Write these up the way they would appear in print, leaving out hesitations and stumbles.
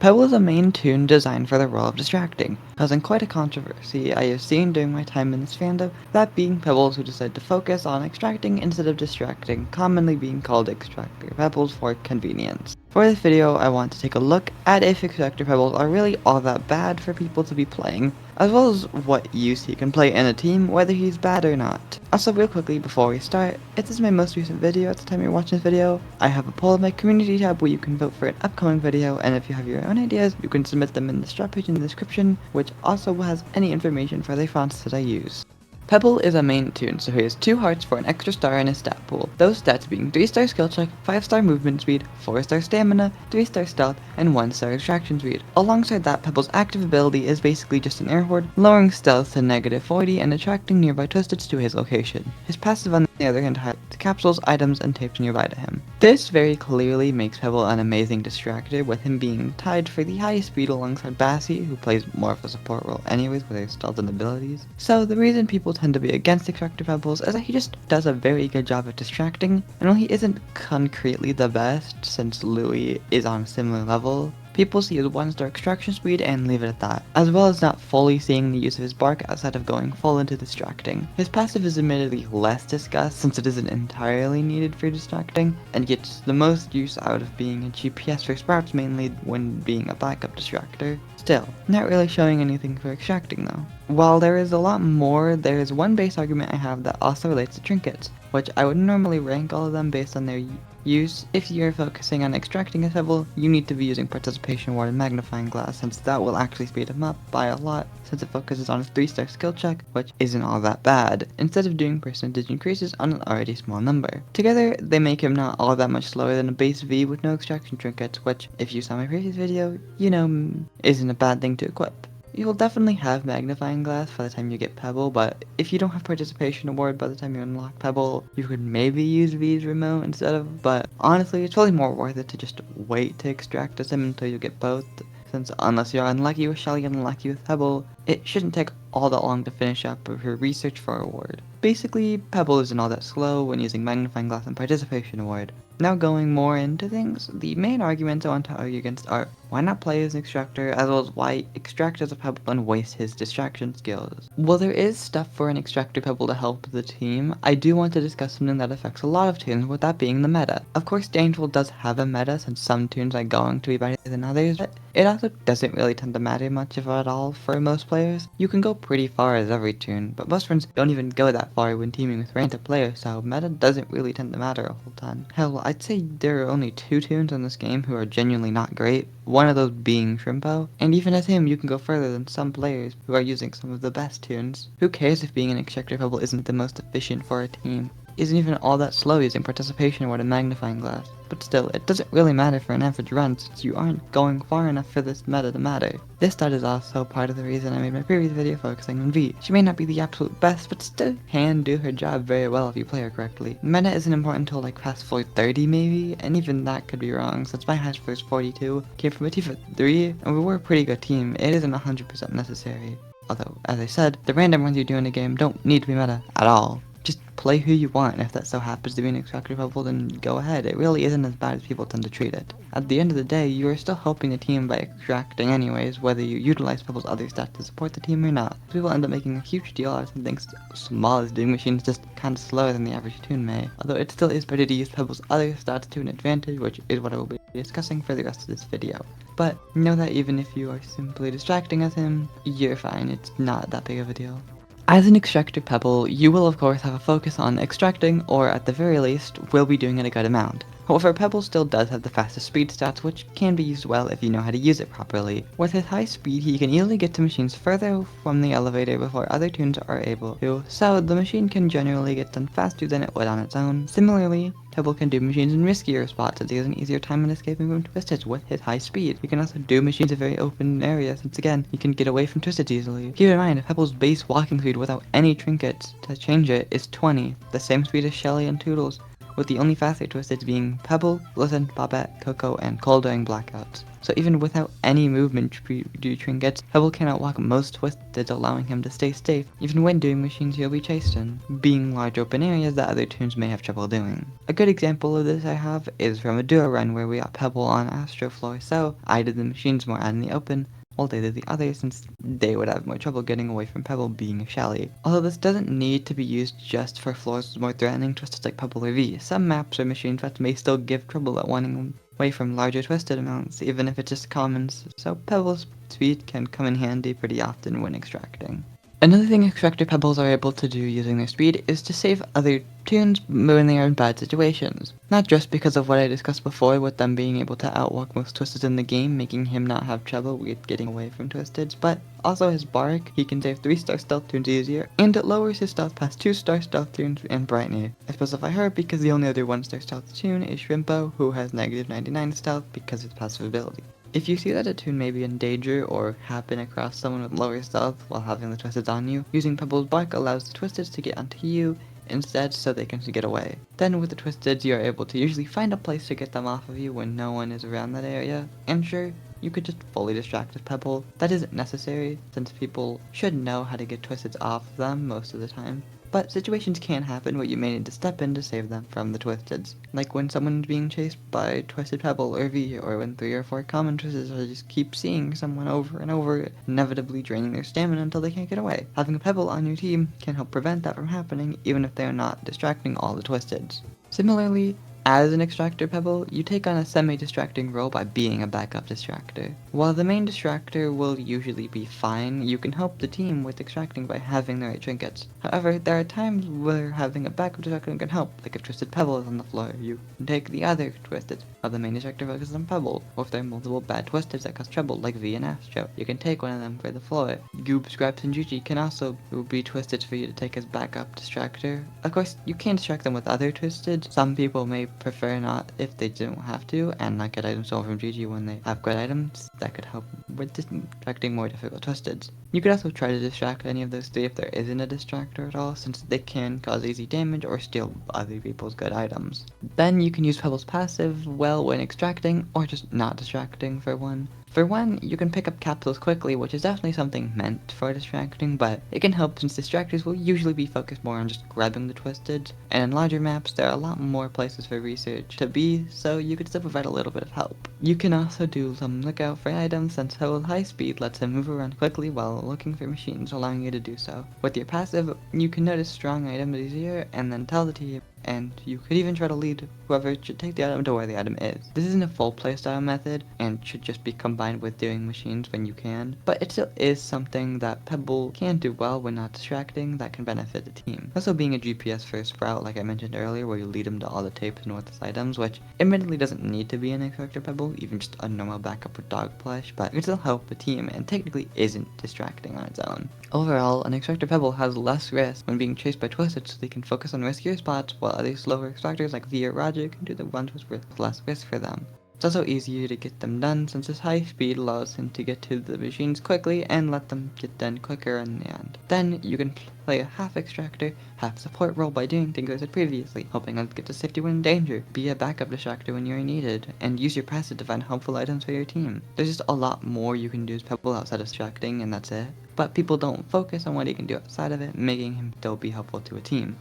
Pebble is a main Toon designed for the role of distracting, causing quite a controversy I have seen during my time in this fandom, that being Pebbles who decide to focus on extracting instead of distracting, commonly being called Extractor Pebbles for convenience. For this video, I want to take a look at if Extractor Pebbles are really all that bad for people to be playing, as well as what use he can play in a team, whether he's bad or not. Also, real quickly before we start, if this is my most recent video at the time you're watching this video, I have a poll in my community tab where you can vote for an upcoming video, and if you have your own ideas, you can submit them in the start page in the description, which also has any information for the fonts that I use. Pebble is a main Toon, so he has 2 hearts for an extra star in his stat pool, those stats being 3-star skill check, 5-star movement speed, 4-star stamina, 3-star stealth, and 1-star extraction speed. Alongside that, Pebble's active ability is basically just an air horde, lowering stealth to -40 and attracting nearby twisteds to his location. His passive on the other hand hides capsules, items, and tapes nearby to him. This very clearly makes Pebble an amazing distractor, with him being tied for the highest speed alongside Bassie, who plays more of a support role anyways with his stealth and abilities. So the reason people tend to be against Extractor Pebbles is that he just does a very good job of distracting, and while he isn't concretely the best, since Louis is on a similar level, people see his 1-star extraction speed and leave it at that, as well as not fully seeing the use of his bark outside of going full into distracting. His passive is admittedly less discussed since it isn't entirely needed for distracting, and gets the most use out of being a GPS for sprouts, mainly when being a backup distractor. Still, not really showing anything for extracting though. While there is a lot more, there is one base argument I have that also relates to trinkets, which I would normally rank all of them based on their use. If you're focusing on extracting a Pebble, you need to be using Participation Ward and Magnifying Glass, since that will actually speed him up by a lot, since it focuses on his 3-star skill check, which isn't all that bad, instead of doing percentage increases on an already small number. Together, they make him not all that much slower than a base V with no extraction trinkets, which, if you saw my previous video, you know, isn't a bad thing to equip. You'll definitely have Magnifying Glass by the time you get Pebble, but if you don't have Participation Award by the time you unlock Pebble, you could maybe use V's remote instead of, but honestly, it's probably more worth it to just wait to extract a sim until you get both, since unless you're unlucky with Shelly and unlucky with Pebble, it shouldn't take all that long to finish up your research for award. Basically, Pebble isn't all that slow when using Magnifying Glass and Participation Award. Now going more into things, the main arguments I want to argue against are why not play as an extractor, as well as why extract as a Pebble and waste his distraction skills. While there is stuff for an Extractor Pebble to help the team, I do want to discuss something that affects a lot of Toons, with that being the meta. Of course, Dangerful does have a meta, since some Toons are going to be better than others, but it also doesn't really tend to matter much if at all for most players. You can go pretty far as every Toon, but most friends don't even go that far when teaming with random players, so meta doesn't really tend to matter a whole ton. Hell, I'd say there are only 2 Toons in this game who are genuinely not great, one of those being Shrimpo, and even as him you can go further than some players who are using some of the best Toons. Who cares if being an Extractor Pebble isn't the most efficient for a team? Isn't even all that slow using Participation Award and Magnifying Glass. But still, it doesn't really matter for an average run since you aren't going far enough for this meta to matter. This stat is also part of the reason I made my previous video focusing on V. She may not be the absolute best, but still can do her job very well if you play her correctly. Meta isn't important until like past floor 30 maybe, and even that could be wrong since my highest floor 42 came from a team of 3, and we were a pretty good team. It isn't 100% necessary. Although, as I said, the random runs you do in a game don't need to be meta at all. Just play who you want, and if that so happens to be an Extractor Pebble, then go ahead. It really isn't as bad as people tend to treat it. At the end of the day, you are still helping the team by extracting anyways, whether you utilize Pebble's other stats to support the team or not. People end up making a huge deal out of something small as doing machines just kinda slower than the average Toon may. Although it still is better to use Pebble's other stats to an advantage, which is what I will be discussing for the rest of this video. But know that even if you are simply distracting as him, you're fine, it's not that big of a deal. As an Extractor Pebble, you will of course have a focus on extracting, or at the very least, will be doing it a good amount. However, Pebble still does have the fastest speed stats, which can be used well if you know how to use it properly. With his high speed, he can easily get to machines further from the elevator before other Toons are able to, so the machine can generally get done faster than it would on its own. Similarly, Pebble can do machines in riskier spots as he has an easier time in escaping from twisteds with his high speed. He can also do machines in very open areas since again, he can get away from twisteds easily. Keep in mind, Pebble's base walking speed without any trinkets to change it is 20, the same speed as Shelly and Toodles. with the only faster Twisteds being Pebble, Listen, Bobette, Coco, and Cole during blackouts. So even without any movement due trinkets, Pebble can outwalk most Twisteds, allowing him to stay safe, even when doing machines he'll be chased in, being large open areas that other Toons may have trouble doing. A good example of this I have is from a duo run where we got Pebble on Astro Floor, so I did the machines more out in the open, while they did the others since they would have more trouble getting away from Pebble being a Shelly. Although this doesn't need to be used just for floors with more threatening Twisteds like Pebble or V, some maps or machine threats may still give trouble at running away from larger Twisted amounts, even if it's just commons, so Pebble's speed can come in handy pretty often when extracting. Another thing Extractor Pebbles are able to do using their speed is to save other Toons when they are in bad situations. Not just because of what I discussed before with them being able to outwalk most Twisteds in the game, making him not have trouble with getting away from Twisteds, but also his Bark, he can save 3-star stealth Toons easier, and it lowers his stealth past 2-star stealth Toons and Brightney. I specify her because the only other 1-star stealth Toon is Shrimpo, who has negative 99 stealth because of his passive ability. If you see that a Toon may be in danger or happen across someone with lower stealth while having the Twisteds on you, using Pebble's Bark allows the Twisteds to get onto you instead so they can get away. Then with the Twisteds you are able to usually find a place to get them off of you when no one is around that area, and sure, you could just fully distract with Pebble. That isn't necessary since people should know how to get Twisteds off of them most of the time. But situations can happen where you may need to step in to save them from the Twisteds, like when someone's being chased by Twisted Pebble or V, or when 3 or 4 common Twisteds just keep seeing someone over and over, inevitably draining their stamina until they can't get away. Having a Pebble on your team can help prevent that from happening, even if they are not distracting all the Twisteds. Similarly, as an Extractor Pebble, you take on a semi-distracting role by being a backup distractor. While the main distractor will usually be fine, you can help the team with extracting by having the right trinkets. However, there are times where having a backup distractor can help, like if Twisted Pebble is on the floor, you can take the other Twisted, while the main distractor focuses on Pebble, or if there are multiple bad Twisteds that cause trouble, like V and Astro, you can take one of them for the floor. Goop, Scraps, and Gigi can also be Twisted for you to take as backup distractor. Of course, you can distract them with other Twisted. Some people may prefer not if they don't have to, and not get items stolen from Gigi when they have good items that could help with distracting more difficult Twisteds. You could also try to distract any of those 3 if there isn't a distractor at all, since they can cause easy damage or steal other people's good items. Then you can use Pebble's passive well when extracting, or just not distracting for one. For one, you can pick up capsules quickly, which is definitely something meant for distracting, but it can help since distractors will usually be focused more on just grabbing the Twisteds, and in larger maps there are a lot more places for research to be, so you could still provide a little bit of help. You can also do some lookout for items since Pebble's high speed lets him move around quickly while looking for machines, allowing you to do so. With your passive, you can notice strong items easier and then tell the team, and you could even try to lead whoever should take the item to where the item is. This isn't a full playstyle method, and should just be combined with doing machines when you can, but it still is something that Pebble can do well when not distracting that can benefit the team. Also being a GPS first route like I mentioned earlier, where you lead them to all the tapes and worthless items, which admittedly doesn't need to be an Extractor Pebble, even just a normal backup with Dog Plush, but it can still help the team and technically isn't distracting on its own. Overall, an Extractor Pebble has less risk when being chased by Twisted, so they can focus on riskier spots, while other slower extractors like V or Roger can do the ones with less risk for them. It's also easier to get them done since his high speed allows him to get to the machines quickly and let them get done quicker in the end. Then you can play a half extractor, half support role by doing things I said previously, helping others get to safety when in danger, be a backup distractor when you're needed, and use your passive to find helpful items for your team. There's just a lot more you can do as Pebble outside of distracting, and that's it. But people don't focus on what he can do outside of it, making him still be helpful to a team.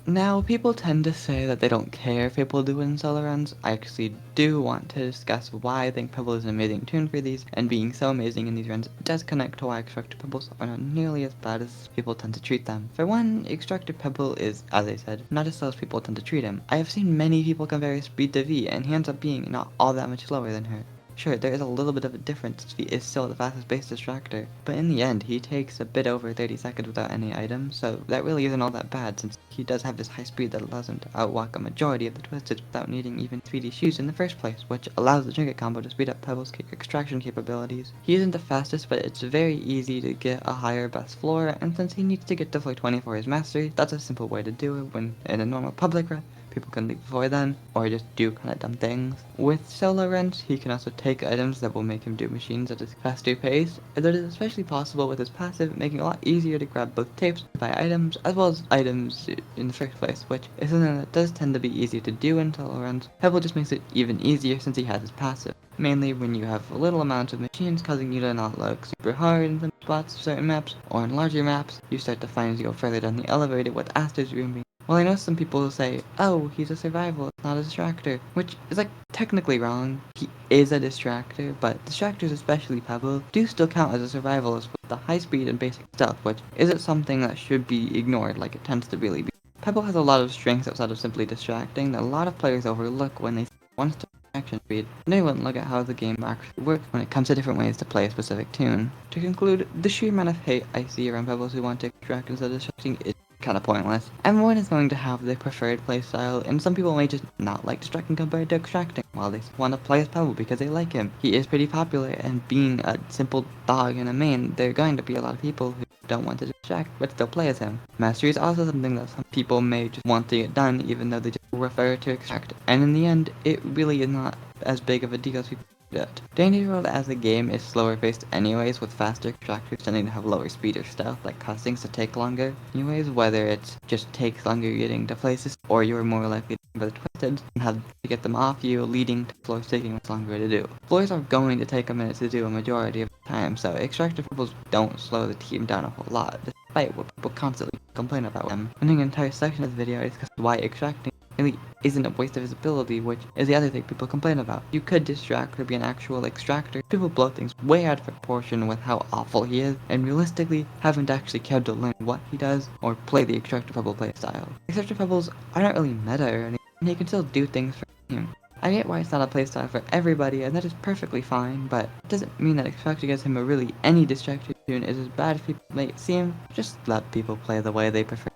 Now, people tend to say that they don't care if people do in solo runs. I actually do want to discuss why I think Pebble is an amazing Toon for these, and being so amazing in these runs does connect to why Extractor Pebbles are not nearly as bad as people tend to treat them. For one, Extractor Pebble is, as I said, not as slow as people tend to treat him. I have seen many people compare his speed to V, and he ends up being not all that much slower than her. Sure, there is a little bit of a difference, V is still the fastest base distractor, but in the end, he takes a bit over 30 seconds without any items, so that really isn't all that bad since he does have this high speed that allows him to outwalk a majority of the Twisteds without needing even 3D shoes in the first place, which allows the trinket combo to speed up Pebble's extraction capabilities. He isn't the fastest, but it's very easy to get a higher best floor, and since he needs to get to floor 20 for his mastery, that's a simple way to do it when in a normal public run. people can leave before then, or just do kind of dumb things. With solo runs, he can also take items that will make him do machines at a faster pace, and that is especially possible with his passive, making it a lot easier to grab both tapes to buy items, as well as items in the first place, which is something that does tend to be easier to do in solo runs. Pebble just makes it even easier since he has his passive. Mainly when you have a little amount of machines causing you to not look super hard in some spots of certain maps, or in larger maps, you start to find as you go further down the elevator what Aster's room being. Well, I know some people will say, oh, he's a survivalist, not a distractor, which is like technically wrong. He is a distractor, but distractors, especially Pebble, do still count as a survivalist with the high speed and basic stealth, which isn't something that should be ignored like it tends to really be. Pebble has a lot of strengths outside of simply distracting that a lot of players overlook when they want to action speed, and they wouldn't look at how the game actually works when it comes to different ways to play a specific tune. To conclude, the sheer amount of hate I see around Pebbles who want to extract instead of distracting is kind of pointless. Everyone is going to have their preferred playstyle, and some people may just not like distracting compared to extracting, while they want to play as Pebble because they like him. He is pretty popular, and being a simple dog in a main, there are going to be a lot of people who don't want to distract, but still play as him. Mastery is also something that some people may just want to get done, even though they just refer to extract. And in the end, it really is not as big of a deal as people do. Danger World as a game is slower paced anyways, with faster extractors tending to have lower speed or stealth, like cause things to take longer. Anyways, whether it just takes longer getting to places, or you're more likely to be twisted and have to get them off you, leading to floors taking much longer to do. Floors are going to take a minute to do a majority of the time, so extractor pebbles don't slow the team down a whole lot, despite what people constantly complain about them. In an entire section of the video, I discussed why extracting really isn't a waste of his ability, which is the other thing people complain about. You could distract or be an actual extractor. People blow things way out of proportion with how awful he is, and realistically haven't actually cared to learn what he does or play the Extractor Pebble playstyle. Extractor Pebbles aren't really meta or anything, and he can still do things for him. I get why it's not a playstyle for everybody, and that is perfectly fine, but it doesn't mean that extracting against him or really any distractor tune is as bad as people may seem. Just let people play the way they prefer.